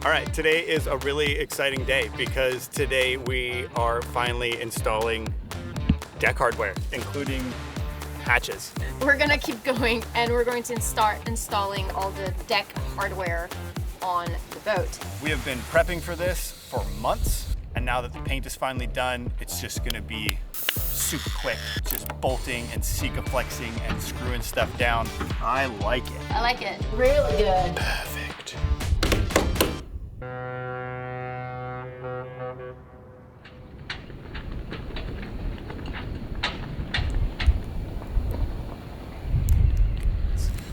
All right, today is a really exciting day because today we are finally installing deck hardware, including hatches. We're gonna keep going and we're going to start installing all the deck hardware on the boat. We have been prepping for this for months, and now that the paint is finally done, it's just gonna be super quick, just bolting and Sikaflexing and screwing stuff down. I like it. I like it. Really good. Perfect.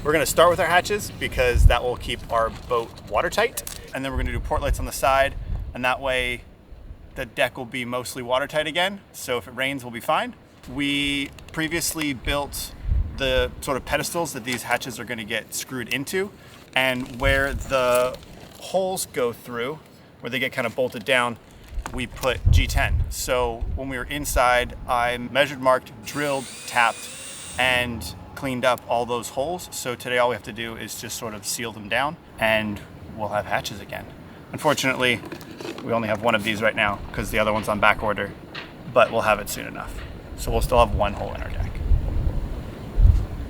We're gonna start with our hatches because that will keep our boat watertight. And then we're gonna do Portlights on the side, and that way the deck will be mostly watertight again. So if it rains, we'll be fine. We previously built the sort of pedestals that these hatches are gonna get screwed into, and where the holes go through, where they get kind of bolted down, we put G10. So when we were inside, I measured, marked, drilled, tapped, and cleaned up all those holes. So today all we have to do is just sort of seal them down and we'll have hatches again. Unfortunately, we only have one of these right now because the other one's on back order, but we'll have it soon enough. So we'll still have one hole in our deck.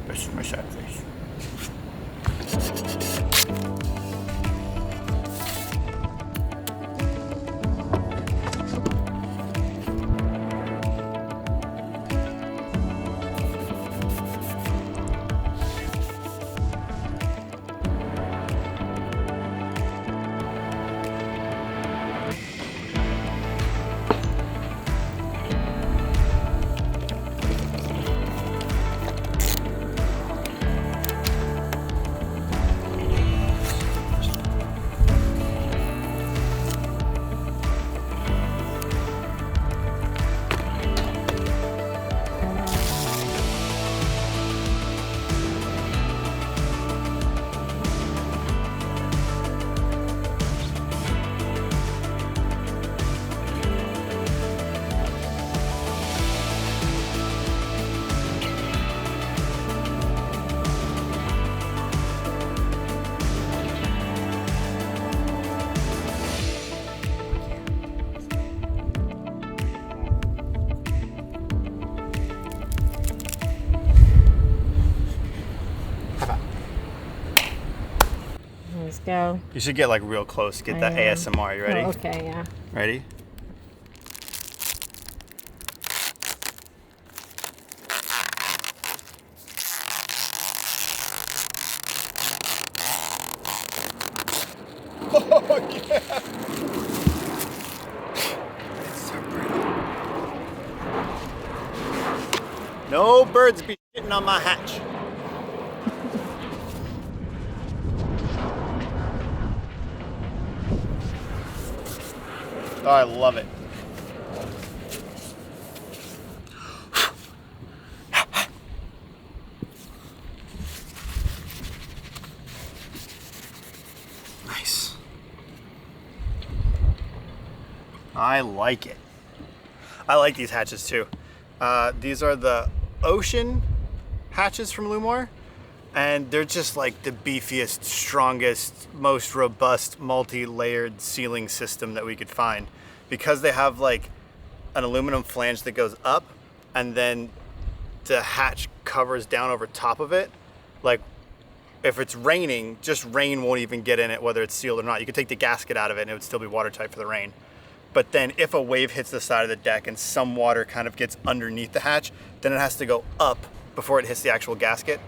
This is my sad face. Let's go. You should get like real close, get that ASMR. You ready? Oh, okay, yeah. Ready? Oh yeah! It's so pretty. No birds be shitting on my hatch. Oh, I love it. Nice. I like it. I like these hatches too. These are the ocean hatches from Lumar, and they're just like the beefiest, strongest, most robust, multi-layered sealing system that we could find, because they have like an aluminum flange that goes up and then the hatch covers down over top of it. Like if it's raining, just rain won't even get in it, whether it's sealed or not. You could take the gasket out of it and it would still be watertight for the rain. But then if a wave hits the side of the deck and some water kind of gets underneath the hatch, then it has to go up before it hits the actual gasket.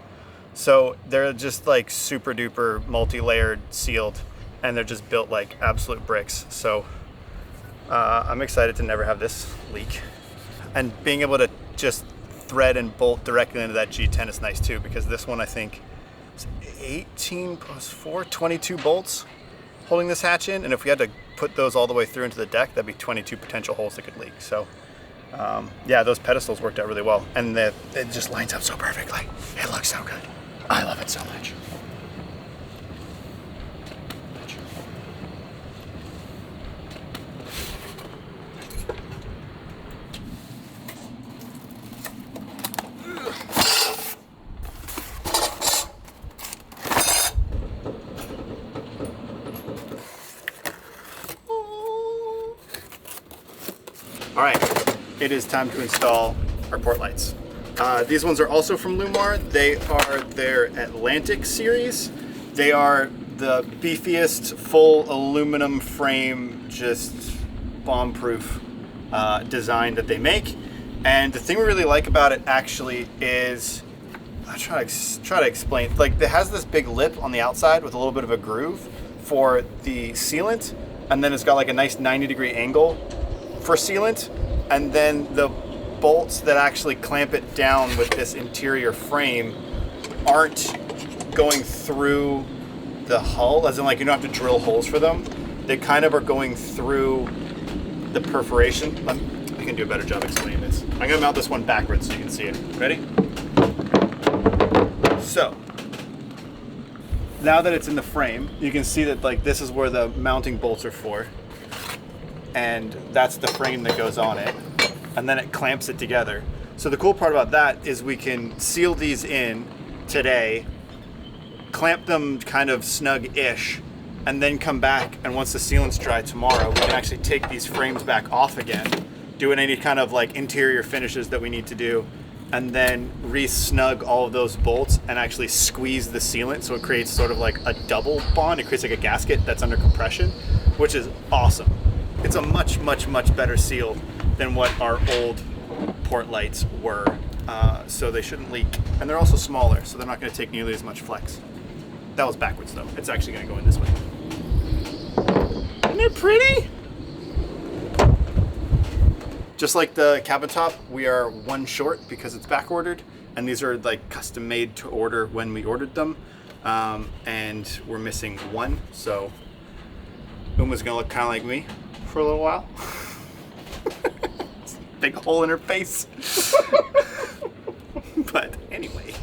So they're just like super duper multi-layered sealed, and they're just built like absolute bricks. So I'm excited to never have this leak. And being able to just thread and bolt directly into that G10 is nice too, because this one I think is 18 plus 4, 22 bolts holding this hatch in. And if we had to put those all the way through into the deck, that'd be 22 potential holes that could leak. So yeah, those pedestals worked out really well. And it just lines up so perfectly. It looks so good. I love it so much. All right, it is time to install our port lights. These ones are also from Lumar. They are their Atlantic series. They are the beefiest full aluminum frame, just bomb-proof design that they make. And the thing we really like about it actually is, I'll try to explain. Like, it has this big lip on the outside with a little bit of a groove for the sealant, and then it's got like a nice 90-degree angle for sealant, and then the bolts that actually clamp it down with this interior frame aren't going through the hull, as in like you don't have to drill holes for them. They kind of are going through the perforation. I can do a better job explaining this. I'm gonna mount this one backwards so you can see it. Ready? So, now that it's in the frame, you can see that like this is where the mounting bolts are for, and that's the frame that goes on it, and then it clamps it together. So the cool part about that is we can seal these in today, clamp them kind of snug-ish, and then come back, and once the sealant's dry tomorrow, we can actually take these frames back off again, do any kind of like interior finishes that we need to do, and then re-snug all of those bolts and actually squeeze the sealant so it creates sort of like a double bond. It creates like a gasket that's under compression, which is awesome. It's a much, much, much better seal than what our old port lights were. So they shouldn't leak. And they're also smaller, so they're not gonna take nearly as much flex. That was backwards though. It's actually gonna go in this way. Isn't it pretty? Just like the cabin top, we are one short because it's back ordered, and these are like custom made to order when we ordered them, and we're missing one, so Uma's gonna look kind of like me for a little while. Big hole in her face. But anyway,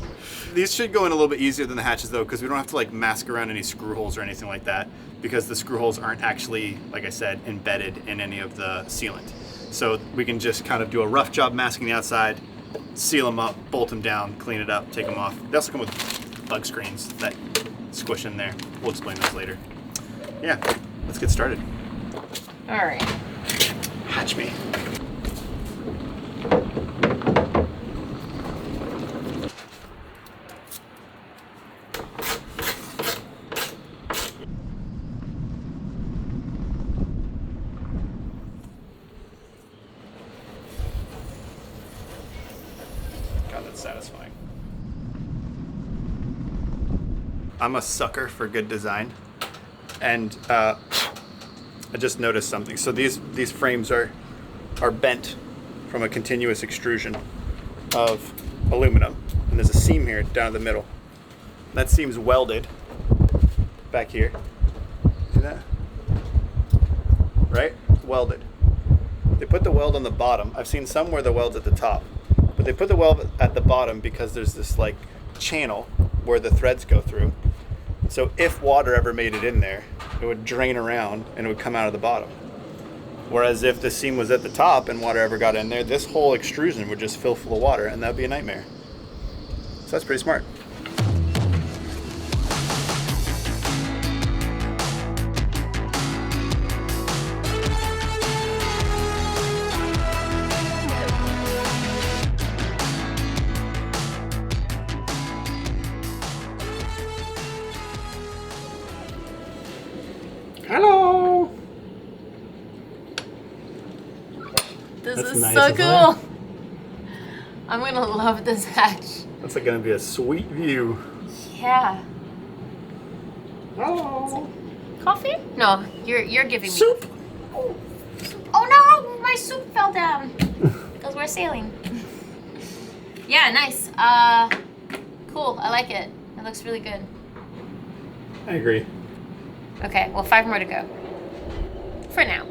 these should go in a little bit easier than the hatches though, because we don't have to like mask around any screw holes or anything like that, because the screw holes aren't actually, like I said, embedded in any of the sealant. So we can just kind of do a rough job masking the outside, seal them up, bolt them down, clean it up, take them off. They also come with bug screens that squish in there. We'll explain those later. Yeah, let's get started. All right. Hatch me. Satisfying. I'm a sucker for good design, and I just noticed something. So these frames are bent from a continuous extrusion of aluminum, and there's a seam here down the middle. That seam's welded back here. See that? Right? Welded. They put the weld on the bottom. I've seen some where the weld's at the top. But they put the weld at the bottom because there's this like channel where the threads go through. So if water ever made it in there, it would drain around and it would come out of the bottom. Whereas if the seam was at the top and water ever got in there, this whole extrusion would just fill full of water, and that would be a nightmare. So that's pretty smart. Hello. This That's is nice, so isn't cool. it? I'm gonna love this hatch. That's like gonna be a sweet view. Yeah. Hello. Coffee? No, you're giving me Soup. Oh no, my soup fell down because we're sailing. Yeah, nice. Cool. I like it. It looks really good. I agree. Okay, well, 5 more to go. For now.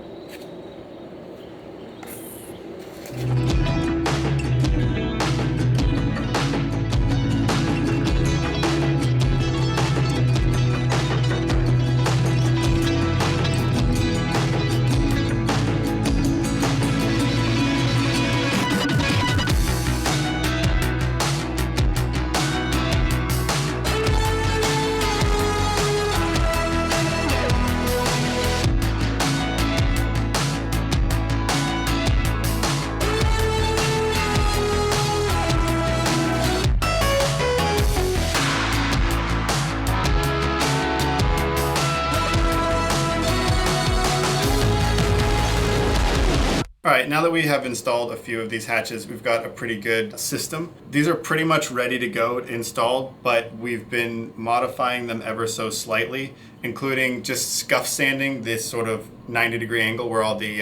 All right, now that we have installed a few of these hatches, we've got a pretty good system. These are pretty much ready to go installed, but we've been modifying them ever so slightly, including just scuff sanding this sort of 90-degree angle where all the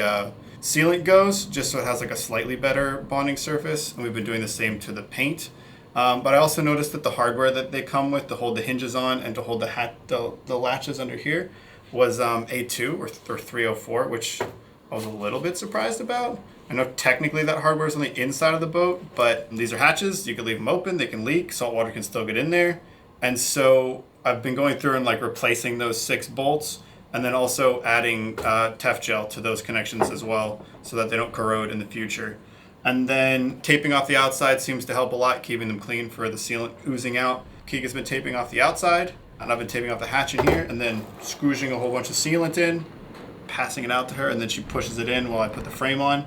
sealant goes, just so it has like a slightly better bonding surface. And we've been doing the same to the paint. But I also noticed that the hardware that they come with to hold the hinges on and to hold the latches under here was A2 or 304, which I was a little bit surprised about. I know technically that hardware is on the inside of the boat, but these are hatches. You can leave them open, they can leak, salt water can still get in there. And so I've been going through and like replacing those 6 bolts and then also adding Tef gel to those connections as well so that they don't corrode in the future. And then taping off the outside seems to help a lot, keeping them clean for the sealant oozing out. Kika's been taping off the outside, and I've been taping off the hatch in here and then scrooging a whole bunch of sealant in, passing it out to her, and then she pushes it in while I put the frame on.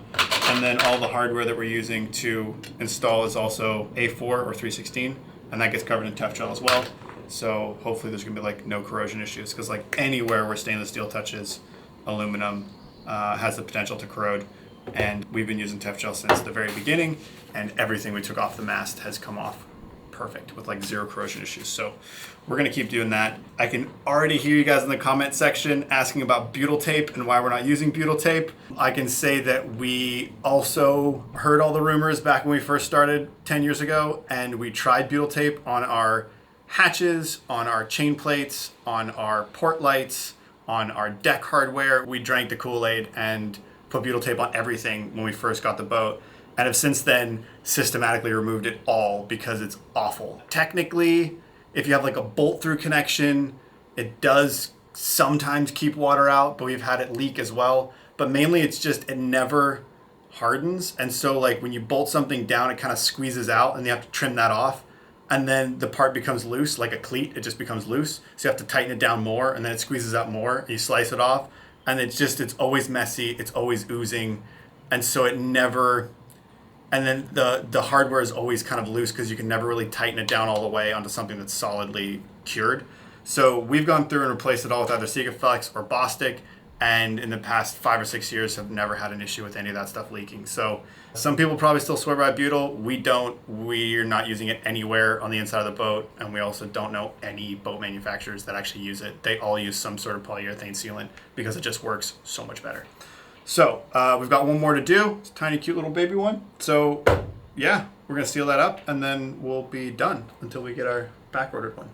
And then all the hardware that we're using to install is also A4 or 316, and that gets covered in Tef gel as well. So hopefully there's gonna be like no corrosion issues, because like anywhere where stainless steel touches aluminum has the potential to corrode. And we've been using Tef gel since the very beginning, and everything we took off the mast has come off perfect with like 0 corrosion issues. So we're gonna keep doing that. I can already hear you guys in the comment section asking about butyl tape and why we're not using butyl tape. I can say that we also heard all the rumors back when we first started 10 years ago, and we tried butyl tape on our hatches, on our chain plates, on our port lights, on our deck hardware. We drank the Kool-Aid and put butyl tape on everything when we first got the boat, and have since then systematically removed it all because it's awful. Technically, if you have like a bolt through connection, it does sometimes keep water out, but we've had it leak as well. But mainly it's just, it never hardens. And so like when you bolt something down, it kind of squeezes out and you have to trim that off. And then the part becomes loose, like a cleat, it just becomes loose. So you have to tighten it down more, and then it squeezes out more, and you slice it off. And it's always messy, it's always oozing. And so it never, and then the hardware is always kind of loose because you can never really tighten it down all the way onto something that's solidly cured. So we've gone through and replaced it all with either Sikaflex or Bostik, and in the past 5 or 6 years have never had an issue with any of that stuff leaking. So some people probably still swear by butyl. We don't. We're not using it anywhere on the inside of the boat, and we also don't know any boat manufacturers that actually use it. They all use some sort of polyurethane sealant because it just works so much better. So we've got one more to do. It's a tiny, cute little baby one. So yeah, we're gonna seal that up, and then we'll be done until we get our back-ordered one.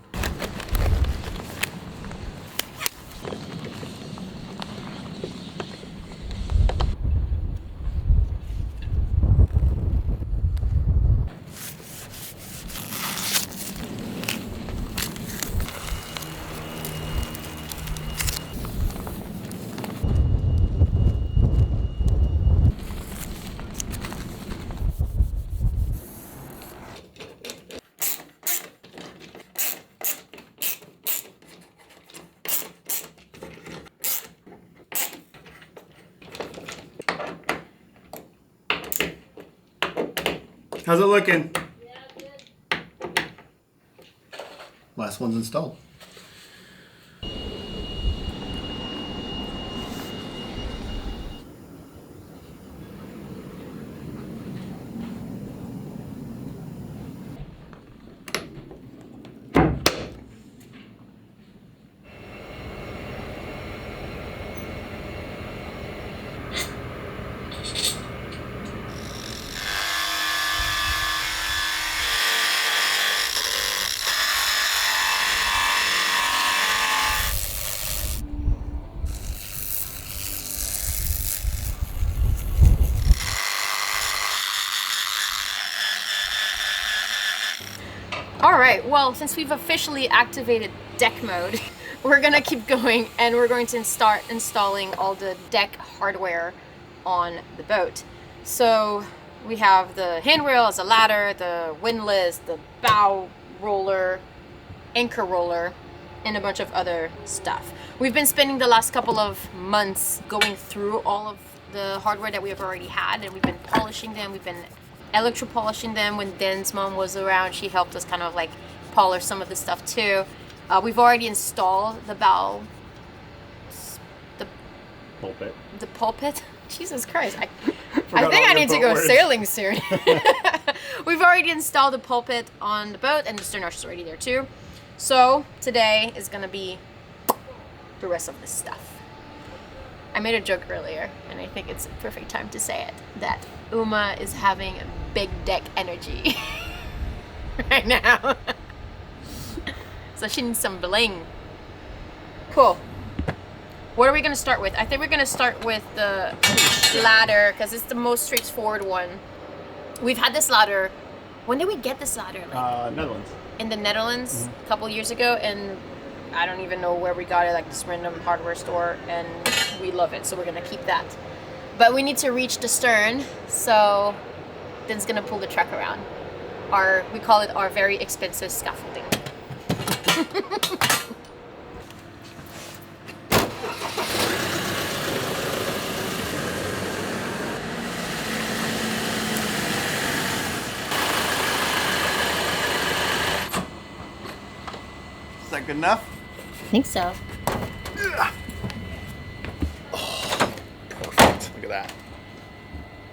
How's it looking? Yeah, good. Last one's installed. All right, well, since we've officially activated deck mode, we're gonna keep going, and we're going to start installing all the deck hardware on the boat. So we have the handrail as a ladder, the windlass, the bow roller, anchor roller, and a bunch of other stuff. We've been spending the last couple of months going through all of the hardware that we have already had, and we've been polishing them. We've been electro polishing them. When Dan's mom was around, she helped us kind of like polish some of the stuff too. We've already installed the bow Pulpit. The pulpit? Jesus Christ. I Forgot think all I your need to boat go words. sailing soon. We've already installed the pulpit on the boat, and the stern arch is already there too. So today is gonna be the rest of this stuff. I made a joke earlier, and I think it's a perfect time to say it, that Uma is having big deck energy right now. So she needs some bling. Cool. What are we gonna start with? I think we're gonna start with the ladder because it's the most straightforward one. We've had this ladder. When did we get this ladder? Like Netherlands. in the Netherlands a couple years ago, and I don't even know where we got it, like this random hardware store, and we love it, so we're gonna keep that. But we need to reach the stern, so Ben's gonna pull the truck around. We call it our very expensive scaffolding. Is that good enough? I think so. Oh, perfect. Look at that.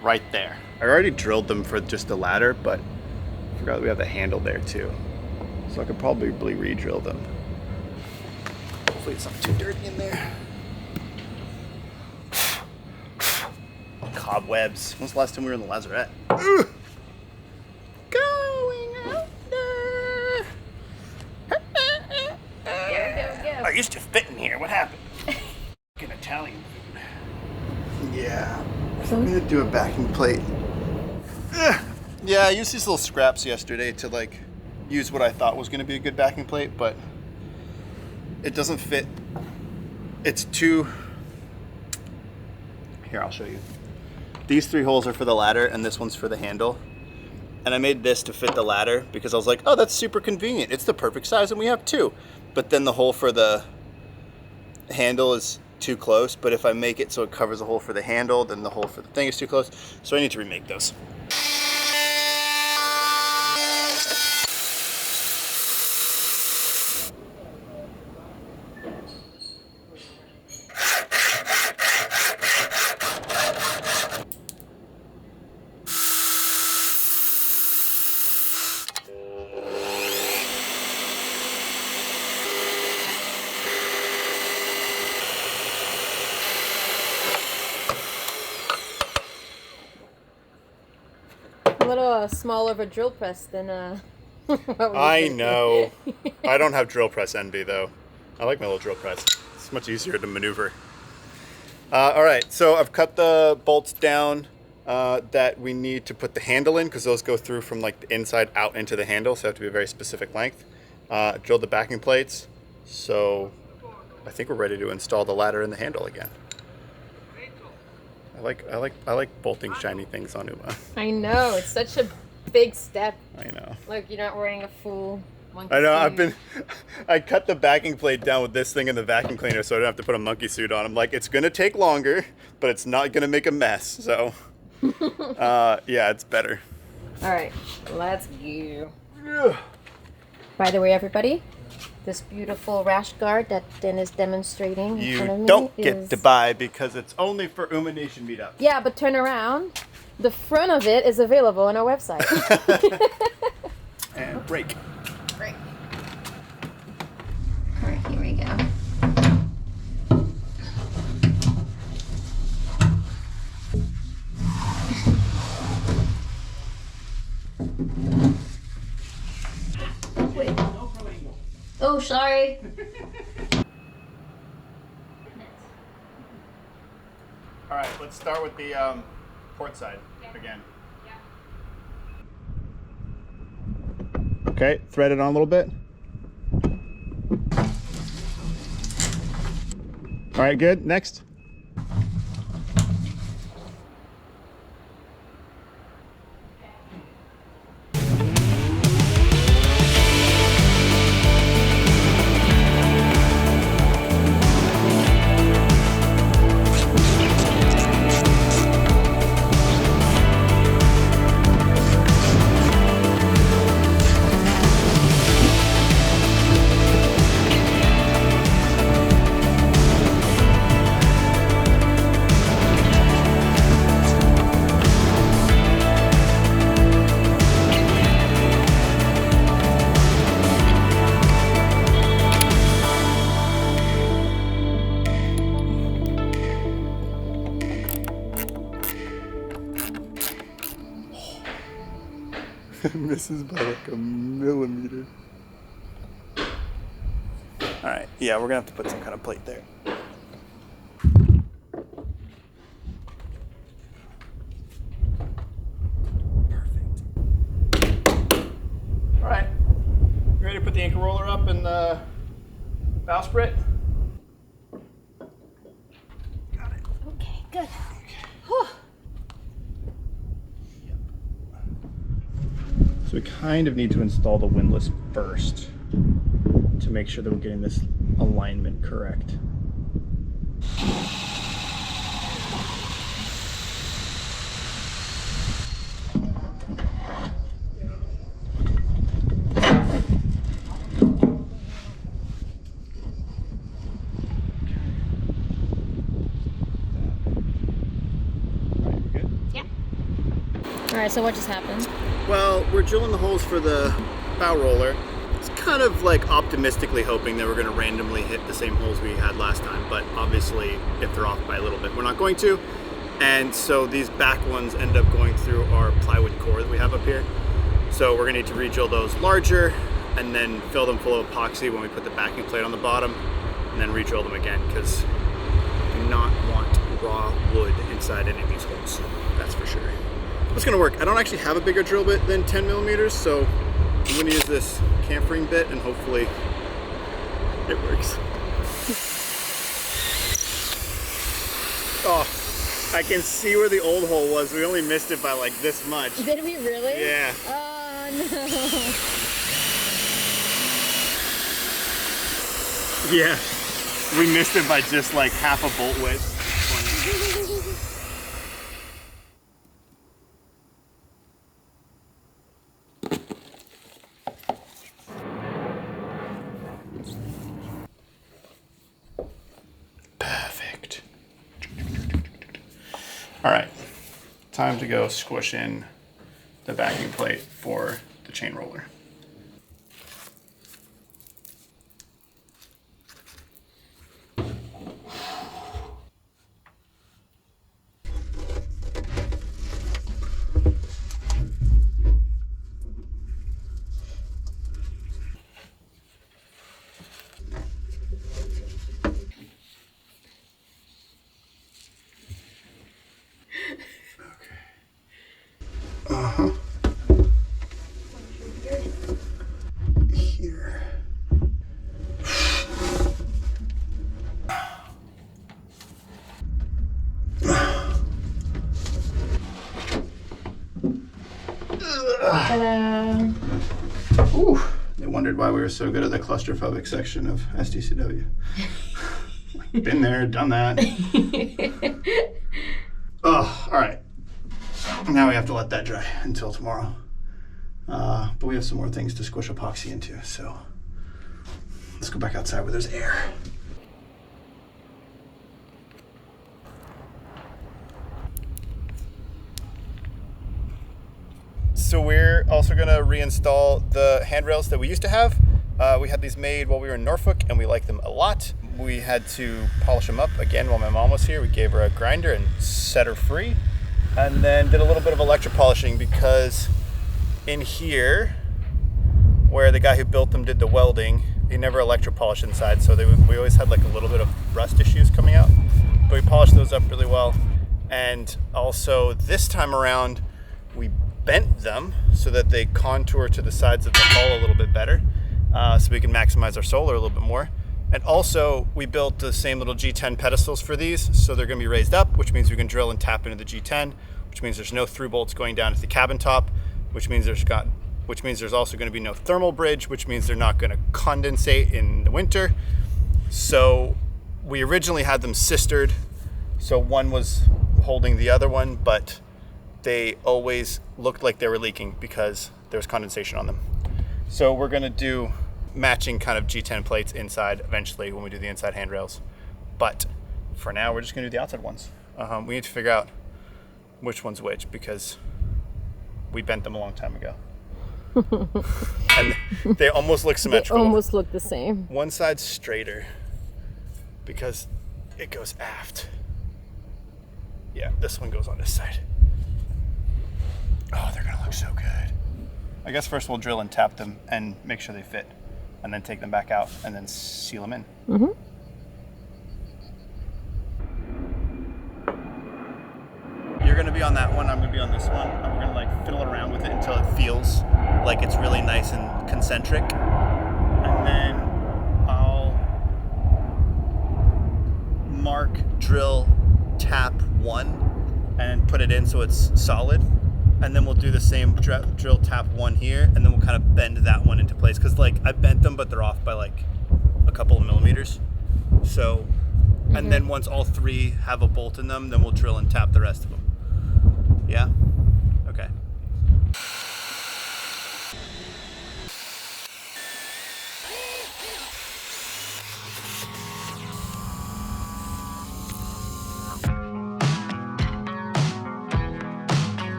Right there. I already drilled them for just the ladder, but I forgot we have the handle there too. So I could probably re-drill them. Hopefully it's not too dirty in there. Cobwebs. When's the last time we were in the lazarette? Ugh. Going out there. I used to fit in here. What happened? Fucking Italian food. Yeah. I'm gonna do a backing plate. Ugh. Yeah, I used these little scraps yesterday to like use what I thought was gonna be a good backing plate, but it doesn't fit. It's too. Here, I'll show you. These 3 holes are for the ladder, and this one's for the handle. And I made this to fit the ladder because I was like, oh, that's super convenient. It's the perfect size, and we have 2. But then the hole for the handle is too close. But if I make it so it covers the hole for the handle, then the hole for the thing is too close. So I need to remake those. A little smaller of a drill press than what we I think. know. I don't have drill press envy though. I like my little drill press. It's much easier to maneuver. All right, so I've cut the bolts down that we need to put the handle in because those go through from like the inside out into the handle, so they have to be a very specific length. Drilled the backing plates, so I think we're ready to install the ladder and the handle again. I like bolting shiny things on Uma. I know, it's such a big step. I know. Like you're not wearing a full monkey I know. suit. I cut the backing plate down with this thing in the vacuum cleaner, so I don't have to put a monkey suit on. I'm like, it's gonna take longer, but it's not gonna make a mess. So, yeah, it's better. All right, let's go. By the way, everybody, this beautiful rash guard that Den is demonstrating in front of You me don't is... get to buy because it's only for Uma Nation meetup. Yeah, but turn around. The front of it is available on our website. And break. Great. All right, here we go. Wait. Oh, sorry. All right, let's start with the port side again. Okay, thread it on a little bit. All right, good. Next. Misses by like a millimeter. All right, yeah, we're gonna have to put some kind of plate there. All right, you ready to put the anchor roller up in the bowsprit? Got it. Okay, good. Okay. Yep. So we kind of need to install the windlass first to make sure that we're getting this alignment correct. All right, so what just happened? Well, we're drilling the holes for the bow roller. It's kind of like optimistically hoping that we're going to randomly hit the same holes we had last time, but obviously if they're off by a little bit, we're not going to. And so these back ones end up going through our plywood core that we have up here. So we're going to need to re-drill those larger and then fill them full of epoxy when we put the backing plate on the bottom, and then re-drill them again, because we do not want raw wood inside any of these holes. That's for sure. It's gonna work. I don't actually have a bigger drill bit than 10 millimeters, so I'm gonna use this chamfering bit and hopefully it works. Oh, I can see where the old hole was. We only missed it by like this much. Did we really? Yeah. Oh no. Yeah. We missed it by just like half a bolt width. Perfect. All right, time to go squish in the backing plate for the chain roller. Here. Ta-da. Ooh, they wondered why we were so good at the claustrophobic section of SDCW. Been there, done that. Oh, all right. Now we have to let that dry until tomorrow. But we have some more things to squish epoxy into, so let's go back outside where there's air. So we're also gonna reinstall the handrails that we used to have. We had these made while we were in Norfolk and we like them a lot. We had to polish them up again while my mom was here. We gave her a grinder and set her free. And then did a little bit of electropolishing because in here, where the guy who built them did the welding, he never electropolished inside, so we always had like a little bit of rust issues coming out. But we polished those up really well. And also this time around, we bent them so that they contour to the sides of the hull a little bit better, so we can maximize our solar a little bit more. And also we built the same little G10 pedestals for these, so they're gonna be raised up, which means we can drill and tap into the G10, which means there's no through bolts going down to the cabin top, which means there's also gonna be no thermal bridge, which means they're not gonna condensate in the winter. So we originally had them sistered, so one was holding the other one, but they always looked like they were leaking because there was condensation on them. So we're gonna do matching kind of G10 plates inside eventually when we do the inside handrails. But for now, we're just gonna do the outside ones. We need to figure out which one's which because we bent them a long time ago. And they almost look symmetrical. They almost look the same. One side's straighter because it goes aft. Yeah, this one goes on this side. Oh, they're gonna look so good. I guess first we'll drill and tap them and make sure they fit, and then take them back out and then seal them in. Mm-hmm. You're gonna be on that one, I'm gonna be on this one, and we're gonna like fiddle around with it until it feels like it's really nice and concentric. And then I'll mark, drill, tap one, and put it in so it's solid. And then we'll do the same drill, tap one here, and then we'll kind of bend that one into place. Cause like I bent them, but they're off by like a couple of millimeters. So, and then once all three have a bolt in them, then we'll drill and tap the rest of them. Yeah? Okay.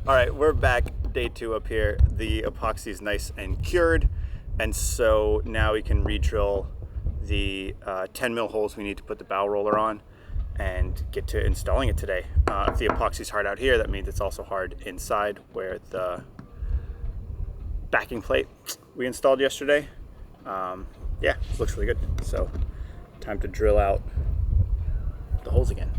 All right, we're back, day 2 up here. The epoxy is nice and cured, and so now we can re-drill the 10 mil holes we need to put the bow roller on and get to installing it today. If the epoxy's hard out here, that means it's also hard inside where the backing plate we installed yesterday. Yeah, it looks really good. So time to drill out the holes again.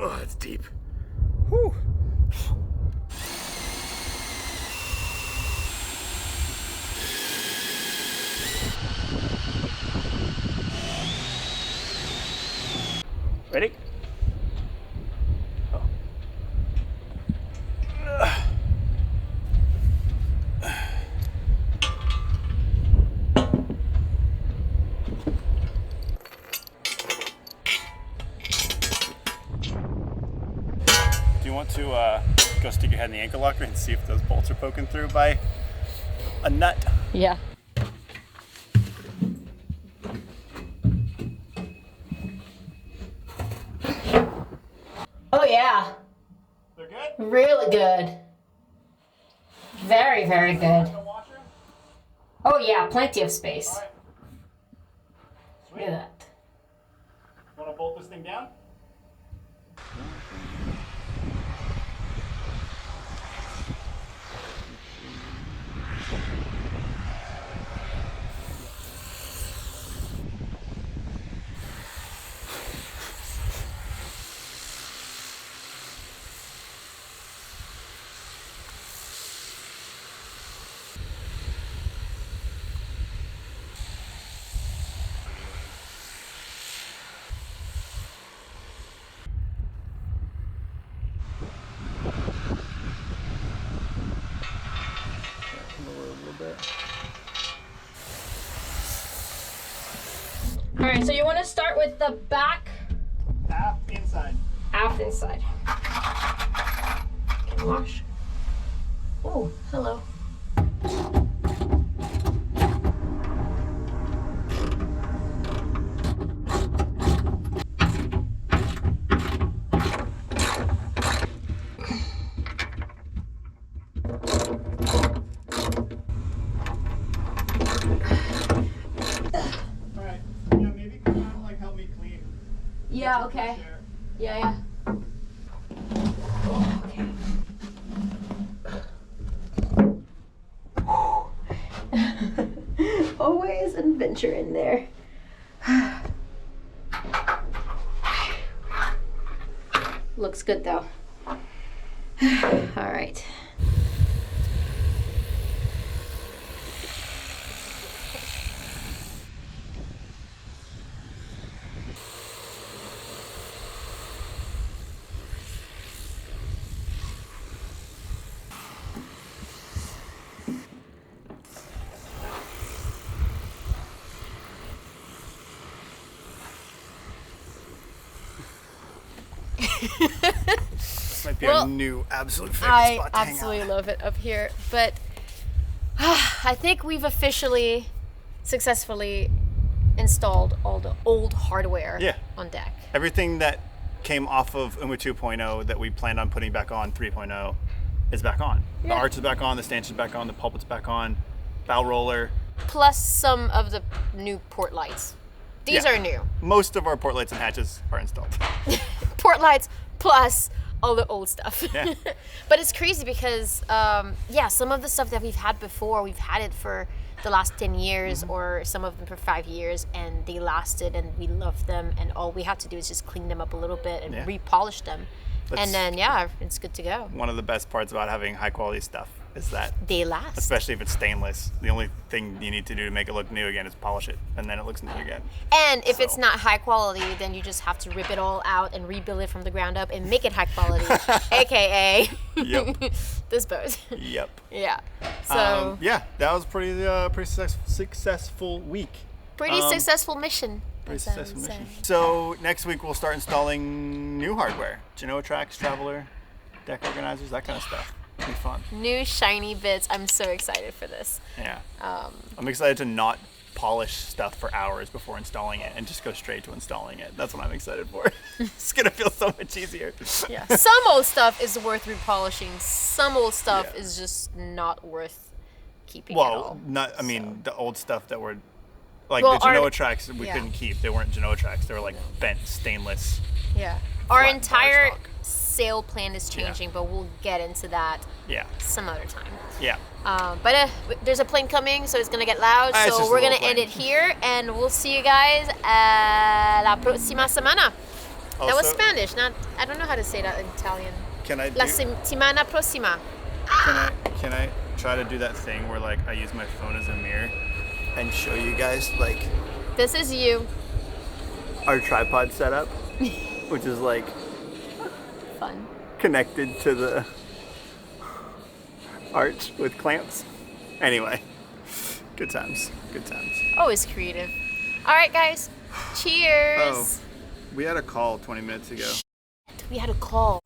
Oh, it's deep. Whew. Ready? Oh. Do you want to go stick your head in the ankle locker and see if those bolts are poking through by a nut? Yeah. Oh yeah. They're good? Really good. Very, very good. No washer? Oh yeah, plenty of space. All right. Sweet. Look at that. You want to bolt this thing down? All right, so you want to start with the back, Aft inside. aft inside. Can wash. Oh, hello. Alright. Yeah, maybe come out and like help me clean. Yeah, okay. Yeah, yeah. Oh, okay. Always an adventure in there. Looks good though. All right. be our new absolute favorite I spot to hang out. absolutely love it up here, but I think we've officially successfully installed all the old hardware on deck. Everything that came off of UMA 2.0 that we planned on putting back on 3.0 is back on. The arch is back on, the stanchion is back on, the pulpit's back on, bow roller. Plus some of the new port lights. These are new. Most of our port lights and hatches are installed. Port lights plus all the old stuff. Yeah. But it's crazy because, some of the stuff that we've had before, we've had it for the last 10 years or some of them for 5 years, and they lasted and we loved them, and all we had to do is just clean them up a little bit and repolish them. And then, it's good to go. One of the best parts about having high quality stuff is that they last. Especially if it's stainless. The only thing you need to do to make it look new again is polish it, and then it looks new again. And if it's not high quality, then you just have to rip it all out and rebuild it from the ground up and make it high quality, aka this boat. Yep. Yeah. So that was pretty successful week. Pretty successful mission. So next week we'll start installing new hardware. Genoa tracks, traveler, deck organizers, that kind of stuff. It'll be fun. New shiny bits. I'm so excited for this. Yeah. I'm excited to not polish stuff for hours before installing it and just go straight to installing it. That's what I'm excited for. It's gonna feel so much easier. Yeah. Some old stuff is worth repolishing. Some old stuff is just not worth keeping at all. The old stuff that were the Genoa tracks we couldn't keep. They weren't Genoa tracks. They were like bent stainless. Yeah. Our entire sail plan is changing, but we'll get into that some other time. Yeah. But there's a plane coming, so it's going to get loud. So we're going to end it here, and we'll see you guys la próxima semana. That was Spanish. I don't know how to say that in Italian. La semana próxima. Can I try to do that thing where I use my phone as a mirror and show you guys this is you. Our tripod setup, which is fun. Connected to the arch with clamps. Anyway, good times. Always creative. All right, guys. Cheers. Oh, we had a call 20 minutes ago. We had a call.